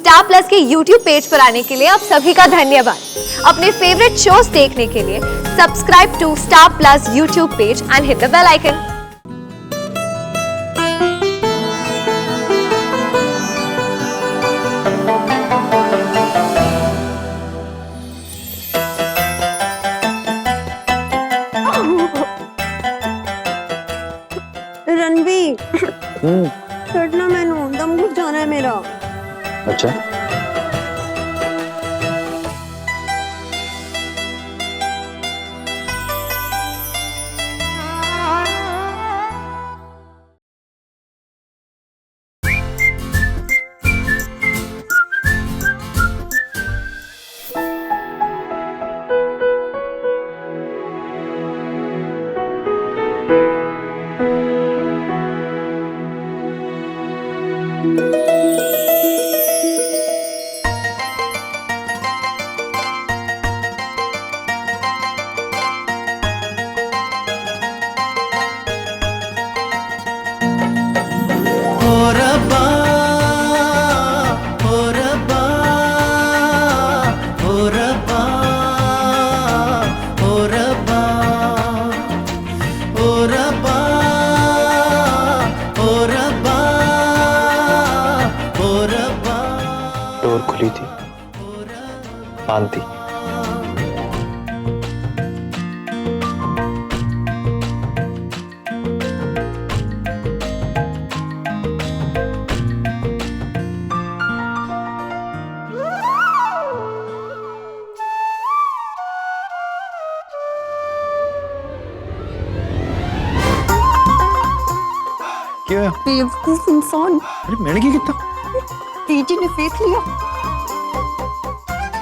Star plus के YouTube page पर आने के लिए आप सभी का धन्यवाद। अपने फेवरेट शोज देखने के लिए subscribe to Star Plus YouTube page and hit the bell icon. Ranveer छोड़ना, मैनू दम घुट जाना है मेरा। अच्छा डोर खुली थी, बंद थी। क्या बेवकूफ इंसान, अरे मैंने क्या किया? पीजी ने देख लिया।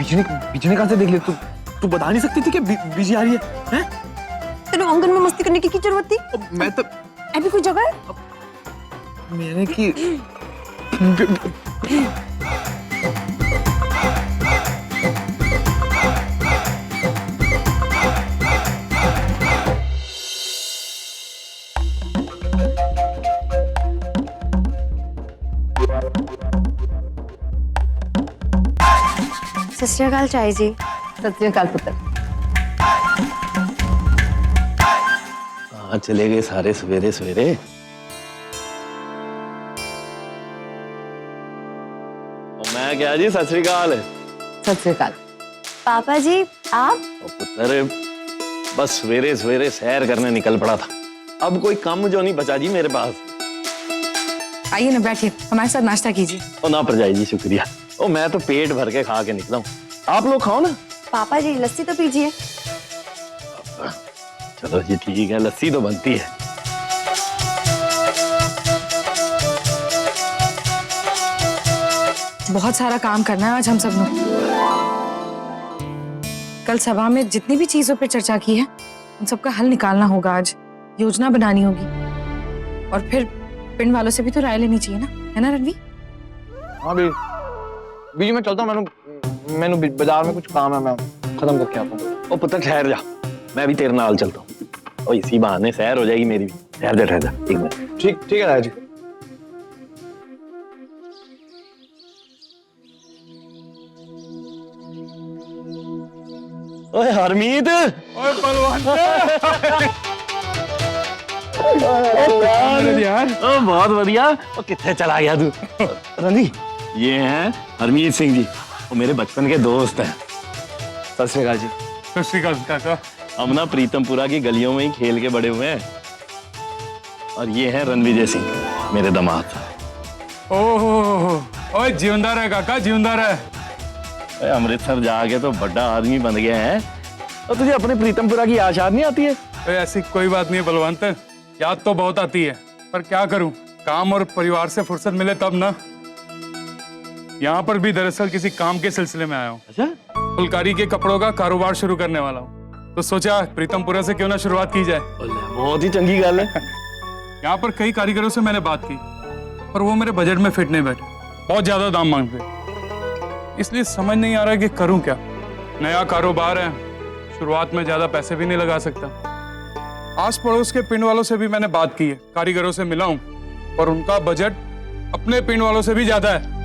बीजी ने कहां से देख लिया? तू बता नहीं सकती थी कि बीजी आ रही है? हैं? तेरे आंगन में मस्ती करने की जरूरत थी? मैं तो अभी कोई जगह है? मैंने की सत श्री अकाल चाय जी। सत श्री अकाल पुत्र। कहाँ चले गए सारे सवेरे सवेरे? मैं क्या जी, सत श्री अकाल। सत श्री अकाल। पापा जी आप? पुत्र बस सवेरे सवेरे सैर करने निकल पड़ा था। अब कोई काम जो नहीं बचा जी मेरे पास। आइए ना, बैठिए, हमारे साथ नाश्ता कीजिए। ओ ना परजाई जी, शुक्रिया। ओ मैं तो पेट भर के खा के निकला हूँ, आप लोग खाओ ना। पापा जी लस्सी तो पीजिए। चलो जी ठीक है, लस्सी तो बनती है। बहुत सारा काम करना है आज हम सब लोग। कल सभा में जितनी भी चीजों पर चर्चा की है उन सबका हल निकालना होगा। आज योजना बनानी होगी और फिर पिंड वालों से भी तो राय लेनी चाहिए ना, है ना रणवीर? हाँ बीजी मैं चलता हूँ। मैंने बाजार में कुछ काम है, मैं खत्म करके आता हूँ। ओ पुत्र ठहर जा, मैं भी तेरे नाल चलता हूँ। ओ इसी बहाने सैर हो जाएगी मेरी भी। ठहर जा एक मिनट। ठीक है राजा जी। ओए हरमीत, ओए पहलवान यार, ओ बहुत बढ़िया। ओ कितने चला गया तू? रणजी, ये हैं हरमीत सिंह जी, वो मेरे बचपन के दोस्त हैं। सत श्री अकाल जी। सत श्री अकाल काका। हम ना प्रीतमपुरा की गलियों में ही खेल के बड़े हुए हैं। और ये हैं रणविजय सिंह, मेरे दामाद। ओहो, ओए जिंदा रहे काका, जिंदा रहे। अमृतसर जाके तो बड़ा आदमी बन गया है। और तुझे अपने प्रीतमपुरा की याद नहीं आती है? ऐसी कोई बात नहीं है बलवंत, याद तो बहुत आती है, पर क्या करूं, काम और परिवार से फुर्सत मिले तब ना। यहाँ पर भी दरअसल किसी काम के सिलसिले में आया हूँ। अच्छा? फुलकारी के कपड़ों का कारोबार शुरू करने वाला हूँ, तो सोचा प्रीतमपुरा से क्यों ना शुरुआत की जाए। बहुत ही चंगी गल है। यहाँ पर कई कारीगरों से मैंने बात की, पर वो मेरे बजट में फिट नहीं बैठे, बहुत ज्यादा दाम मांगते। इसलिए समझ नहीं आ रहा कि करूं क्या। नया कारोबार है, शुरुआत में ज्यादा पैसे भी नहीं लगा सकता। आस पड़ोस के पिंड वालों से भी मैंने बात की है, कारीगरों से मिला हूं, और उनका बजट अपने पिंड वालों से भी ज्यादा है।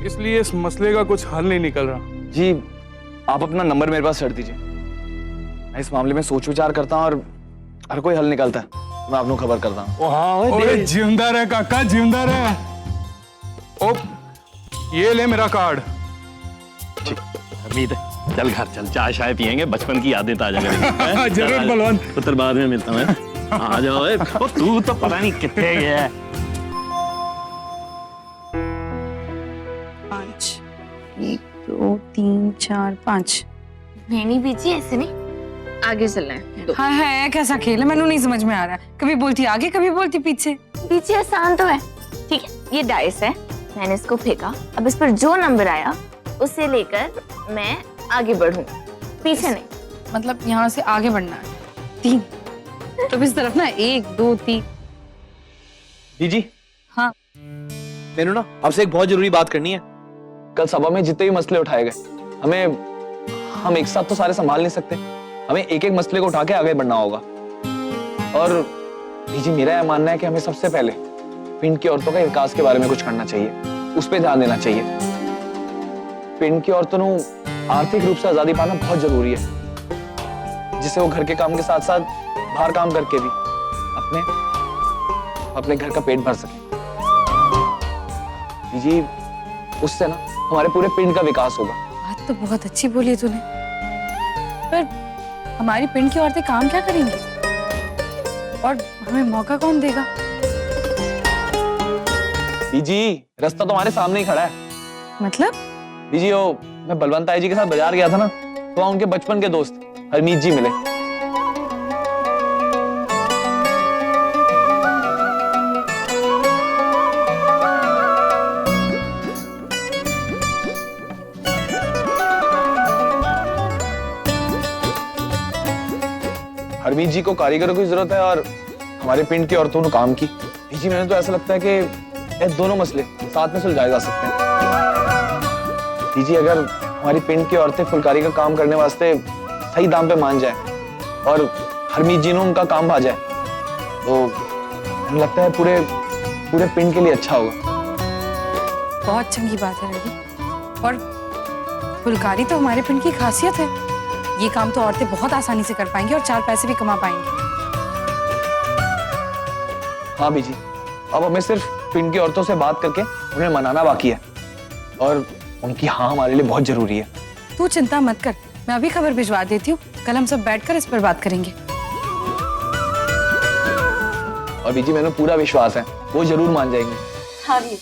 इसलिए इस मसले का कुछ हल नहीं निकल रहा। जी आप अपना नंबर मेरे पास छोड़ दीजिए, मैं इस मामले में सोच विचार करता हूँ और हर कोई हल निकलता है तो मैं आपको खबर करता हूँ। ओ हाँ ओए, ओए दे। जिंदा रहे काका, जिंदा रहे। ओ ये ले मेरा कार्ड। ठीक, हमीद चल घर चल, चाय शाय पियेंगे, बचपन की यादें ताजा करेंगे। जरूर बलवान। पुत्र बाद में मिलता हूँ। आ जाओ। ओ तू तो पता नहीं कितने गया है। 5 1 2 3 4 5। नहीं बीजी, ऐसे नहीं, आगे चलना है। हाँ है कैसा खेल है, मैंने नहीं समझ में आ रहा है। कभी बोलती आगे कभी बोलती पीछे। बीजी आसान तो है। ठीक है, ये डाइस है, मैंने इसको फेंका, अब इस पर जो नंबर आया उसे लेकर मैं आगे बढ़ूं, पीछे नहीं। मतलब यहाँ से आगे बढ़ना है। 3 तो इस तरफ ना 1 2 3। दीदी हाँ मैंने ना आपसे एक बहुत जरूरी बात करनी है। कल सभा में जितने भी मसले उठाए गए, हम एक साथ तो सारे संभाल नहीं सकते, हमें एक एक मसले को उठा के आगे बढ़ना होगा। और दीदी मेरा यह मानना है कि हमें सबसे पहले पिंड की औरतों के विकास के बारे में कुछ करना चाहिए, उस पर ध्यान देना चाहिए। पिंड की औरतों को आर्थिक रूप से आजादी पाना बहुत जरूरी है, जिससे वो घर के काम के साथ साथ बाहर काम करके भी अपने घर का पेट भर सके। जी उससे ना हमारे पूरे पिंड का विकास होगा। बात तो बहुत अच्छी बोली तूने, पर हमारी पिंड की औरतें काम क्या करेंगी और हमें मौका कौन देगा? जी रास्ता तो हमारे सामने ही खड़ा है। मतलब जी मैं बलवंत आई जी के साथ बाजार गया था ना, तो वहाँ उनके बचपन के दोस्त हरमीत जी मिले। हरमीत जी को कारीगरों की जरूरत है और हमारे पिंड की औरतों ने काम की। जी मैंने तो ऐसा लगता है कि ये दोनों मसले साथ में सुलझाए जा सकते हैं। जी अगर हमारी पिंड की औरतें फुलकारी का काम करने वास्ते सही दाम पे मान जाए और हरमीत जी ने उनका काम भा जाए, तो मुझे लगता है पूरे पिंड के लिए अच्छा होगा। बहुत चंगी बात है रवि, और फुलकारी तो हमारे पिंड की खासियत है। ये काम तो औरतें बहुत आसानी से कर पाएंगी और 4 पैसे भी कमा पाएंगी। हाँ बीजी, अब हमें सिर्फ पिंड की औरतों से बात करके उन्हें मनाना बाकी है और उनकी हाँ हमारे लिए बहुत जरूरी है। तू चिंता मत कर, मैं अभी खबर भिजवा देती हूँ, कल हम सब बैठकर इस पर बात करेंगे। और बीजी मैंने पूरा विश्वास है वो जरूर मान जाएंगे। हाँ भी,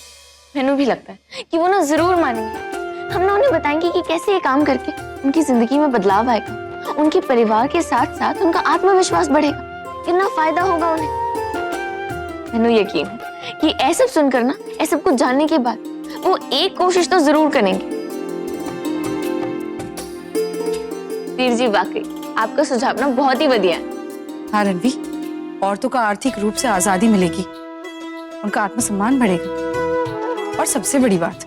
मैंने भी लगता है कि वो ना जरूर मानेंगे। हम ना उन्हें बताएंगे कि कैसे ये काम करके उनकी जिंदगी में बदलाव आएगा, उनके परिवार के साथ साथ उनका आत्मविश्वास बढ़ेगा, कितना फायदा होगा उन्हें। मैंने यकीन है कि ऐसा सुनकर ना, ऐसा कुछ जानने के बाद वो एक कोशिश तो जरूर करेंगे। वीर जी वाकई आपका सुझाव ना बहुत ही बढ़िया है। हाँ रणवी, औरतों को आर्थिक रूप से आजादी मिलेगी, उनका आत्मसम्मान बढ़ेगा, और सबसे बड़ी बात,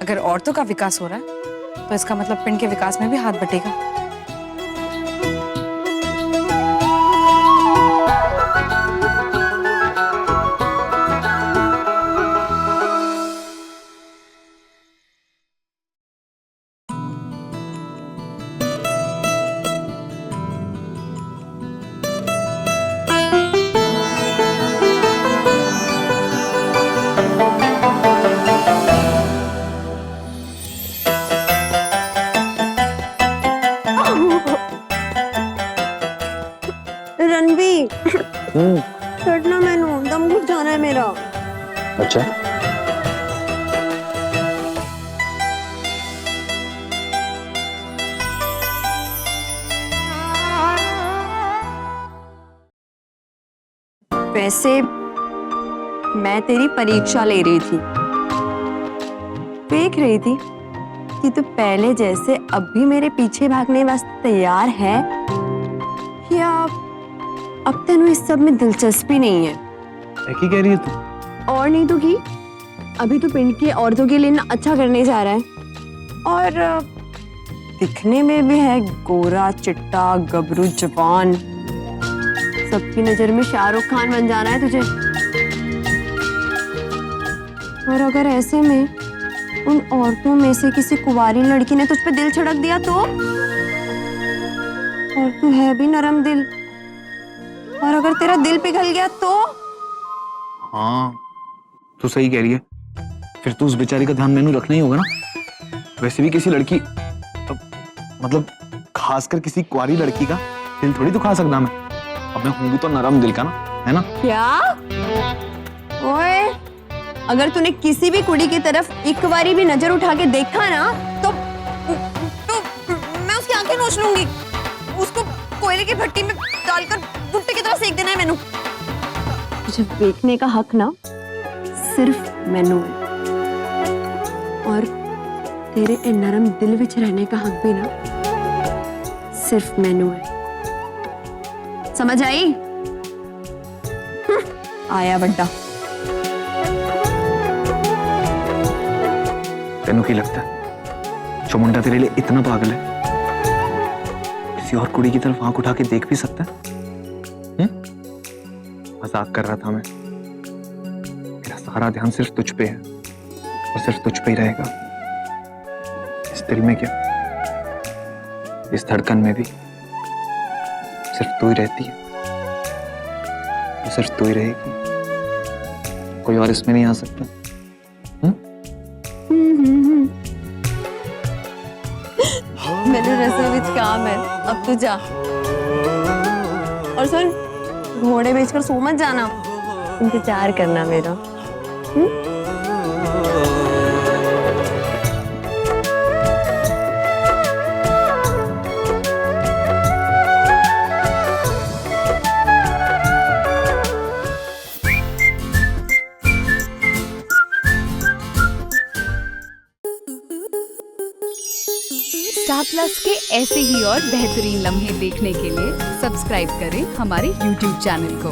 अगर औरतों का विकास हो रहा है तो इसका मतलब पिंड के विकास में भी हाथ बटेगा। रणबीर छोड़ना, मैनू दम घुट जाना है मेरा। अच्छा वैसे मैं तेरी परीक्षा ले रही थी, देख रही थी कि तू पहले जैसे अब भी मेरे पीछे भागने वास्ते तैयार है या अब तेनू इस सब में दिलचस्पी नहीं है। की कह रही है तू? और नहीं तो की, अभी तो पिंड की औरतों के लिए ना अच्छा करने जा रहा है, और दिखने में भी है गोरा चिट्टा गबरू जवान, सबकी नजर में शाहरुख खान बन जाना है तुझे। और अगर ऐसे में उन औरतों में से किसी कुंवारी लड़की ने तुझ पे दिल छिड़क दिया तो? और तू है भी नरम दिल, और अगर तेरा दिल पिघल गया तो? हाँ तू सही कह रही है, फिर तो उस बेचारी का ध्यान मैंने रखना ही होगा ना। वैसे भी किसी लड़की मतलब खासकर किसी कुंवारी लड़की का दिल थोड़ी दुखा सकता मैं। अब मैं हूं भी तो नरम दिल का ना, है ना? क्या? ओए, अगर तूने किसी भी कुड़ी की तरफ एक बारी भी नजर उठा के देखा ना तो मैं उसकी आंखें नोच लूंगी, उसको कोयले की भट्टी में डालकर भुट्टे की तरह सेक देना है मैनू। तुझे देखने का हक ना सिर्फ मैनू है, और तेरे ए नरम दिल विच रहने का हक भी ना सिर्फ मैनू है। समझ आई? आया बड्डा। तेनू की लगता है जो मुंडा तेरे लिए इतना पागल है किसी और कुड़ी की तरफ आंख उठा के देख भी सकता है? मजाक कर रहा था मैं। मेरा सारा ध्यान सिर्फ तुझ पे है और सिर्फ तुझ पे ही रहेगा। इस दिल में क्या, इस धड़कन में भी सिर्फ तू ही रहती है, और सिर्फ तू ही रहेगी। कोई और इसमें नहीं आ सकता। मैंने रसोई विच काम है, अब तू जा। और सुन, घोड़े बेचकर सो मत जाना, इंतजार करना मेरा। स्टार प्लस के ऐसे ही और बेहतरीन लम्हे देखने के लिए सब्सक्राइब करें हमारे YouTube चैनल को।